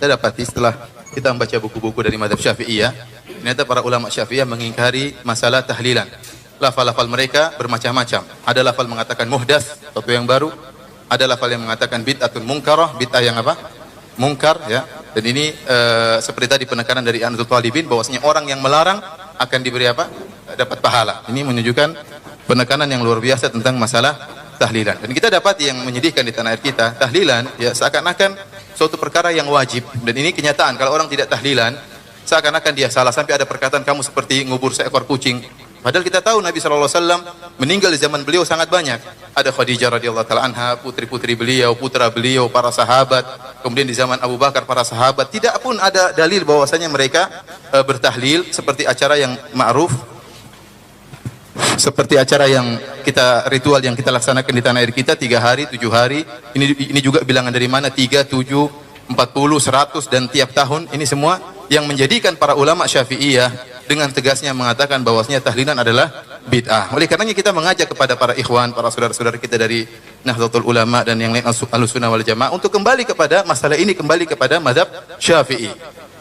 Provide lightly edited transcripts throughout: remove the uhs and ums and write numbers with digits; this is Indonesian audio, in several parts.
kita dapati setelah kita membaca buku-buku dari mazhab Syafi'iyah, ternyata para ulama Syafi'iyah mengingkari masalah tahlilan. Lafal-lafal mereka bermacam-macam. Ada lafal mengatakan muhdats, sesuatu yang baru. Ada lafal yang mengatakan bid'atun munkarah, bid'ah yang apa? Mungkar, ya. Dan ini seperti tadi penekanan dari Anadul Talibin bahwasanya orang yang melarang akan diberi apa? Dapat pahala. Ini menunjukkan penekanan yang luar biasa tentang masalah tahlilan. Dan kita dapat yang menyedihkan di tanah air kita, tahlilan ya seakan-akan suatu perkara yang wajib. Dan ini kenyataan, kalau orang tidak tahlilan seakan-akan dia salah, sampai ada perkataan kamu seperti ngubur seekor kucing. Padahal kita tahu Nabi SAW meninggal di zaman beliau sangat banyak. Ada Khadijah radhiyallahu taala anha, putri-putri beliau, putra beliau, para sahabat. Kemudian di zaman Abu Bakar para sahabat. Tidak pun ada dalil bahwasanya mereka bertahlil seperti acara yang ma'ruf, seperti acara yang kita ritual yang kita laksanakan di tanah air kita 3 hari, 7 hari. Ini juga bilangan dari mana? 3, 7, 40, 100 dan tiap tahun. Ini semua yang menjadikan para ulama Syafi'iyah dengan tegasnya mengatakan bahwasanya tahlilan adalah bid'ah. Oleh karenanya kita mengajak kepada para ikhwan, para saudara-saudara kita dari Nahdlatul Ulama dan yang lain Ahlussunnah wal Jamaah untuk kembali kepada masalah ini, kembali kepada mazhab Syafi'i.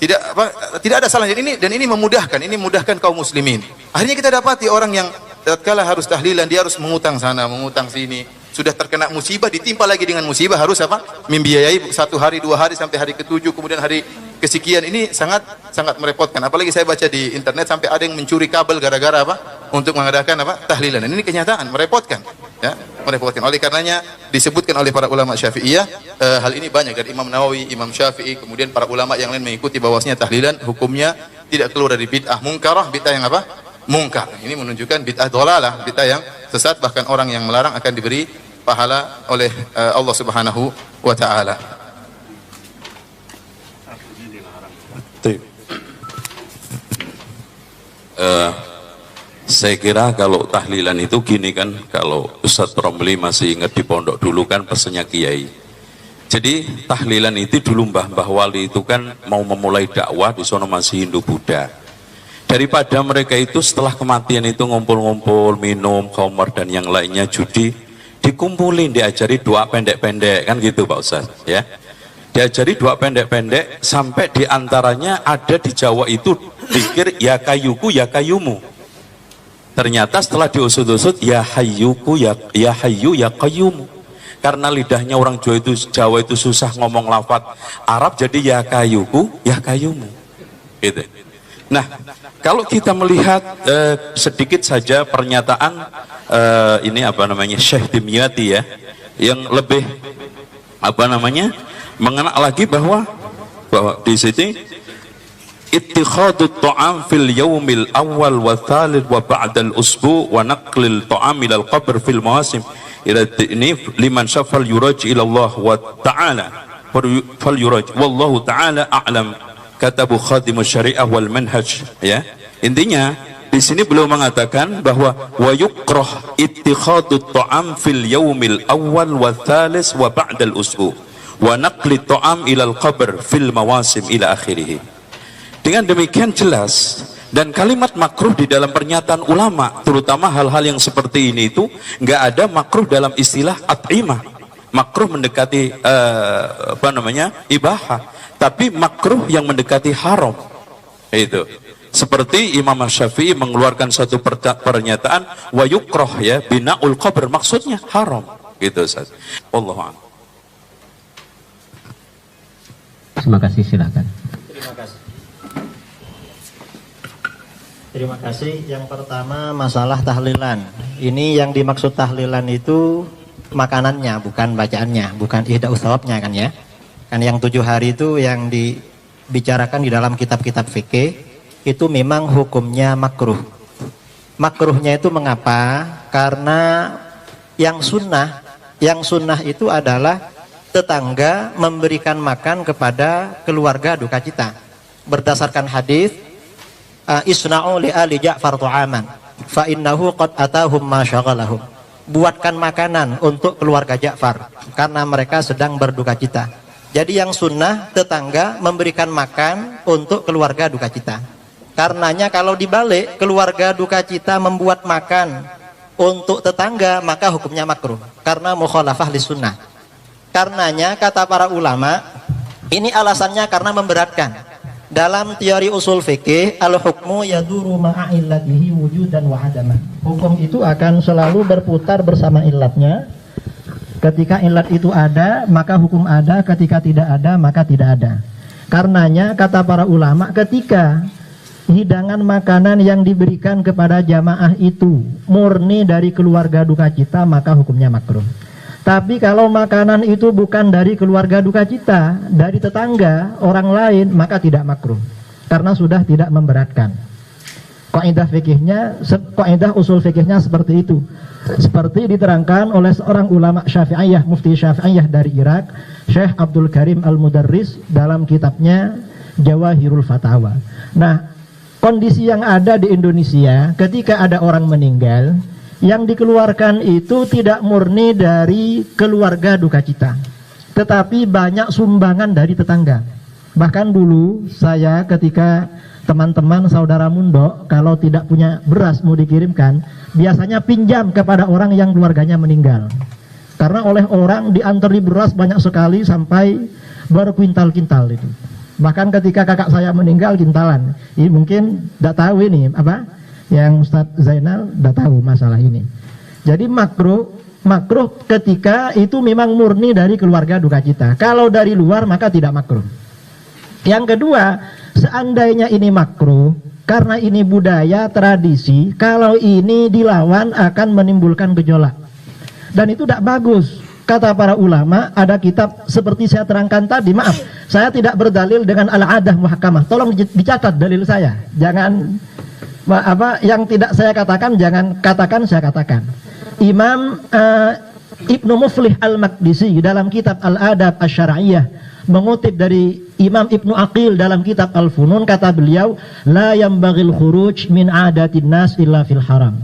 Tidak ada salahnya dan ini memudahkan kaum muslimin. Akhirnya kita dapati orang yang tatkala harus tahlilan dia harus mengutang sana, mengutang sini. Sudah terkena musibah ditimpa lagi dengan musibah, harus apa? Membiayai 1 hari, 2 hari sampai hari ke-7, kemudian hari kesekian. Ini sangat merepotkan. Apalagi saya baca di internet sampai ada yang mencuri kabel gara-gara apa? Untuk mengadakan apa? Tahlilan. Dan ini kenyataan, merepotkan. Ya, merepotkan. Oleh karenanya disebutkan oleh para ulama Syafi'iyah, hal ini banyak dari Imam Nawawi, Imam Syafi'i, kemudian para ulama yang lain mengikuti bahwasanya tahlilan hukumnya tidak keluar dari bid'ah mungkarah, bid'ah yang apa? Mungkar. Ini menunjukkan bid'ah dhalalah, bid'ah yang sesat, bahkan orang yang melarang akan diberi pahala oleh Allah Subhanahu wa taala. Saya kira kalau tahlilan itu gini kan, kalau Ustadz Romli masih ingat di pondok dulu kan pesannya Kiai. Jadi tahlilan itu dulu Mbah Wali itu kan mau memulai dakwah di sono masih Hindu Buddha. Daripada mereka itu setelah kematian itu ngumpul-ngumpul, minum, khamar dan yang lainnya, judi, dikumpulin, diajari doa pendek-pendek kan gitu Pak Ustadz ya. Diajari doa pendek-pendek sampai diantaranya ada di Jawa itu pikir ya kayuku ya kayumu. Ternyata setelah diusut-usut ya hayyuku ya hayyu ya qayyumu. Karena lidahnya orang Jawa itu susah ngomong lafaz Arab, jadi ya kayuku ya kayumu. Gitu. Nah, kalau kita melihat sedikit saja pernyataan ini apa namanya Syekh Dimyati ya, yang lebih apa namanya mengenal lagi bahwa di sini ittikhadut ta'am fil yaumil awal wa thalith wa ba'dal usbu wa naqlil ta'am ila al-qabr fil mawasim ila ini liman syafal yuraj ila Allah wa ta'ala fal yuraj wallahu ta'ala a'lam, katabu khadimus syariah wal manhaj ya. Intinya di sini beliau mengatakan bahwa wa yukrah ittikhadut ta'am fil yaumil awal wa thalith wa ba'dal usbu wa naqli ta'am ila al-qabr fil mawasim ila akhirih. Dengan demikian jelas, dan kalimat makruh di dalam pernyataan ulama, terutama hal-hal yang seperti ini itu nggak ada makruh dalam istilah at'imah. Makruh mendekati apa namanya ibahah, tapi makruh yang mendekati haram. Itu seperti Imam Syafi'i mengeluarkan satu pernyataan wa yukrah ya bina'ul qabr, maksudnya haram. Gitu Ustaz. Wallahu a'lam. Terima kasih, silakan. Terima kasih. Terima kasih. Yang pertama masalah tahlilan. Ini yang dimaksud tahlilan itu makanannya, bukan bacaannya, bukan ihdaus thawabnya kan ya. Kan yang 7 hari itu yang dibicarakan di dalam kitab-kitab fikih itu memang hukumnya makruh. Makruhnya itu mengapa? Karena yang sunnah itu adalah tetangga memberikan makan kepada keluarga duka cita. Berdasarkan hadis isna'u li ali Ja'far ta'aman fa innahu qad atahum ma syaghalahum. Buatkan makanan untuk keluarga Ja'far karena mereka sedang berduka cita. Jadi yang sunnah tetangga memberikan makan untuk keluarga duka cita. Karenanya kalau dibalik keluarga duka cita membuat makan untuk tetangga, maka hukumnya makruh karena mukhalafah lis sunnah. Karenanya kata para ulama, Ini alasannya karena memberatkan. Dalam teori usul fikih, al-hukmu yaduru ma'a illatihi wujudan wa adamah. Hukum itu akan selalu berputar bersama illatnya. Ketika illat itu ada, maka hukum ada. Ketika tidak ada, maka tidak ada. Karenanya kata para ulama, ketika hidangan makanan yang diberikan kepada jamaah itu murni dari keluarga duka cita, maka hukumnya makruh. Tapi kalau makanan itu bukan dari keluarga duka cita, dari tetangga, orang lain, maka tidak makruh. Karena sudah tidak memberatkan. Kaidah usul fikihnya seperti itu. Seperti diterangkan oleh seorang ulama Syafi'iyah, mufti Syafi'iyah dari Irak, Syekh Abdul Karim Al-Mudarris dalam kitabnya Jawahirul Fatawa. Nah, kondisi yang ada di Indonesia ketika ada orang meninggal, yang dikeluarkan itu tidak murni dari keluarga duka cita, tetapi banyak sumbangan dari tetangga. Bahkan dulu saya ketika teman-teman saudara Mundo kalau tidak punya beras mau dikirimkan, biasanya pinjam kepada orang yang keluarganya meninggal. Karena oleh orang diantari beras banyak sekali sampai berkuintal-kintal itu. Bahkan ketika kakak saya meninggal kintalan. Ini mungkin tidak tahu ini apa? Yang Ustadz Zainal tidak tahu masalah ini. Jadi makruh ketika itu memang murni dari keluarga duka cita. Kalau dari luar maka tidak makruh. Yang kedua, seandainya ini makruh karena ini budaya tradisi, kalau ini dilawan akan menimbulkan gejolak. Dan itu tidak bagus. Kata para ulama, ada kitab seperti saya terangkan tadi. Maaf, saya tidak berdalil dengan al-adah muhkamah. Tolong dicatat dalil saya. Jangan yang tidak saya katakan, jangan katakan saya katakan. Imam Ibnu Muflih Al-Maqdisi dalam kitab Al-Adab Asy-Syar'iyyah mengutip dari Imam Ibnu Aqil dalam kitab Al-Funun, kata beliau, la yambaghil khuruj min adatin nas illa fil haram.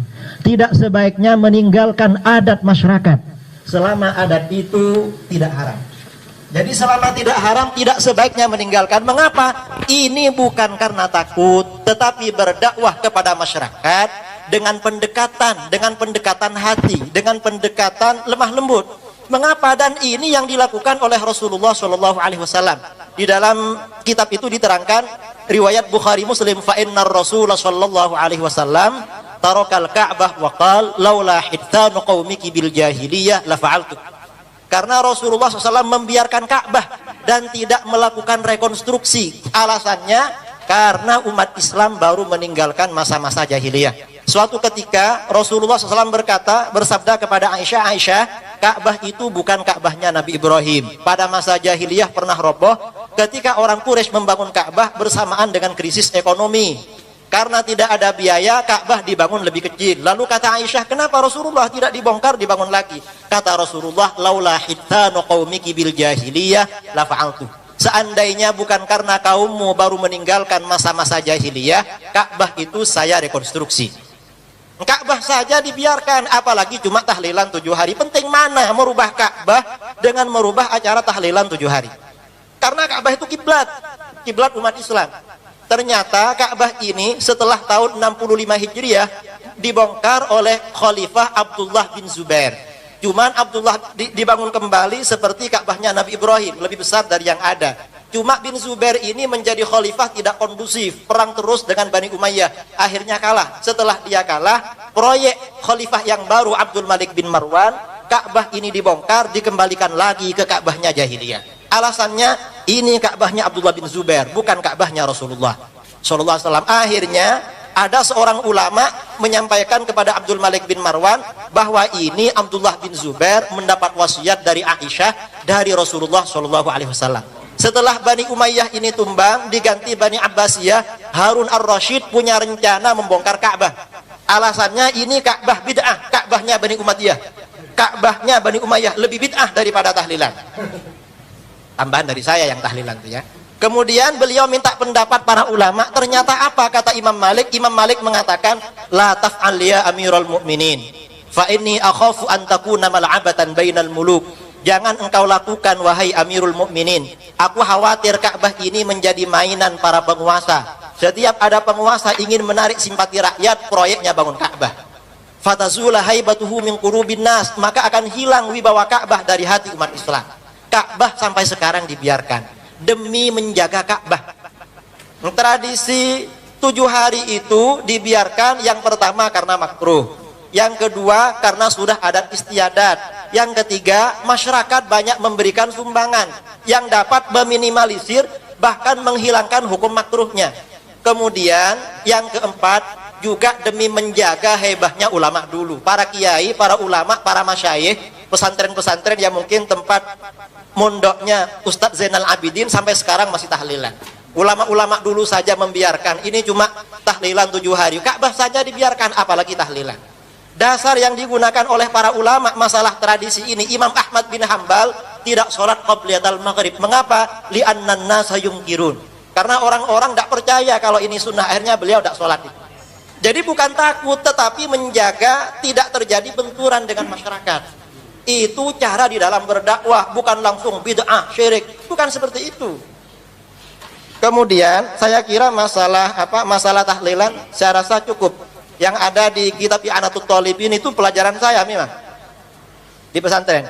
Tidak sebaiknya meninggalkan adat masyarakat selama adat itu tidak haram. Jadi selama tidak haram, tidak sebaiknya meninggalkan. Mengapa? Ini bukan karena takut, tetapi berdakwah kepada masyarakat dengan pendekatan hati, dengan pendekatan lemah lembut. Mengapa? Dan ini yang dilakukan oleh Rasulullah SAW. Di dalam kitab itu diterangkan riwayat Bukhari Muslim, fa innar Rasulullah SAW tarakal Ka'bah wa qala laula hittanu qaumiki bil jahiliyah la fa'altu. Karena Rasulullah SAW membiarkan Ka'bah dan tidak melakukan rekonstruksi. Alasannya karena umat Islam baru meninggalkan masa-masa jahiliyah. Suatu ketika Rasulullah SAW bersabda kepada Aisyah, Ka'bah itu bukan Ka'bahnya Nabi Ibrahim. Pada masa jahiliyah pernah roboh ketika orang Quraisy membangun Ka'bah bersamaan dengan krisis ekonomi. Karena tidak ada biaya, Ka'bah dibangun lebih kecil. Lalu kata Aisyah, kenapa Rasulullah tidak dibongkar, dibangun lagi? Kata Rasulullah, laula hittanu qaumiki bil jahiliyah la fa'altu. Seandainya bukan karena kaummu baru meninggalkan masa-masa jahiliyah, Ka'bah itu saya rekonstruksi. Ka'bah saja dibiarkan, apalagi cuma tahlilan 7 hari. Penting mana merubah Ka'bah dengan merubah acara tahlilan 7 hari? Karena Ka'bah itu kiblat umat Islam. Ternyata Ka'bah ini setelah tahun 65 Hijriah dibongkar oleh Khalifah Abdullah bin Zubair. Cuman Abdullah dibangun kembali seperti Ka'bahnya Nabi Ibrahim, lebih besar dari yang ada. Cuma bin Zubair ini menjadi khalifah tidak kondusif, perang terus dengan Bani Umayyah. Akhirnya kalah. Setelah dia kalah, proyek khalifah yang baru Abdul Malik bin Marwan, Ka'bah ini dibongkar, dikembalikan lagi ke Ka'bahnya jahiliyah. Alasannya ini Ka'bahnya Abdullah bin Zubair, bukan Ka'bahnya Rasulullah sallallahu alaihi wasallam. Akhirnya ada seorang ulama menyampaikan kepada Abdul Malik bin Marwan bahwa ini Abdullah bin Zubair mendapat wasiat dari Aisyah dari Rasulullah sallallahu alaihi wasallam. Setelah Bani Umayyah ini tumbang, diganti Bani Abbasiyah, Harun ar-Rasyid punya rencana membongkar Ka'bah. Alasannya ini Ka'bah bid'ah, Ka'bahnya Bani Umayyah. Ka'bahnya Bani Umayyah lebih bid'ah daripada tahlilan. Tambahan dari saya yang tahlilan itu ya. Kemudian beliau minta pendapat para ulama. Ternyata apa kata Imam Malik? Imam Malik mengatakan, la taf'al ya Amirul Mukminin, fa inni akhafu an takuna mal'abatan bainal muluk. Jangan engkau lakukan wahai Amirul Mukminin. Aku khawatir Ka'bah ini menjadi mainan para penguasa. Setiap ada penguasa ingin menarik simpati rakyat, proyeknya bangun Ka'bah. Fatazula haibatuhu min qulubin nas, maka akan hilang wibawa Ka'bah dari hati umat Islam. Ka'bah sampai sekarang dibiarkan. demi menjaga Ka'bah. Tradisi 7 hari itu dibiarkan yang pertama karena makruh, yang kedua karena sudah adat istiadat, yang ketiga masyarakat banyak memberikan sumbangan yang dapat meminimalisir bahkan menghilangkan hukum makruhnya. Kemudian yang keempat juga demi menjaga hebahnya ulama dulu, para kiai, para ulama, para masyayikh, pesantren-pesantren yang mungkin tempat mondoknya Ustadz Zainal Abidin sampai sekarang masih tahlilan. Ulama-ulama dulu saja membiarkan, ini cuma tahlilan 7 hari. Ka'bah saja dibiarkan, apalagi tahlilan. Dasar yang digunakan oleh para ulama masalah tradisi ini, Imam Ahmad bin Hambal tidak sholat qabliyatul maghrib. Mengapa? Li'annan nasa yungkirun. Karena orang-orang tidak percaya kalau ini sunnah, akhirnya beliau tidak sholat itu. Jadi bukan takut, tetapi menjaga tidak terjadi benturan dengan masyarakat. Itu cara di dalam berdakwah, bukan langsung bid'ah, syirik. Bukan seperti itu. Kemudian saya kira masalah tahlilan saya rasa cukup. Yang ada di kitab I'anatul Talibin itu pelajaran saya memang di pesantren.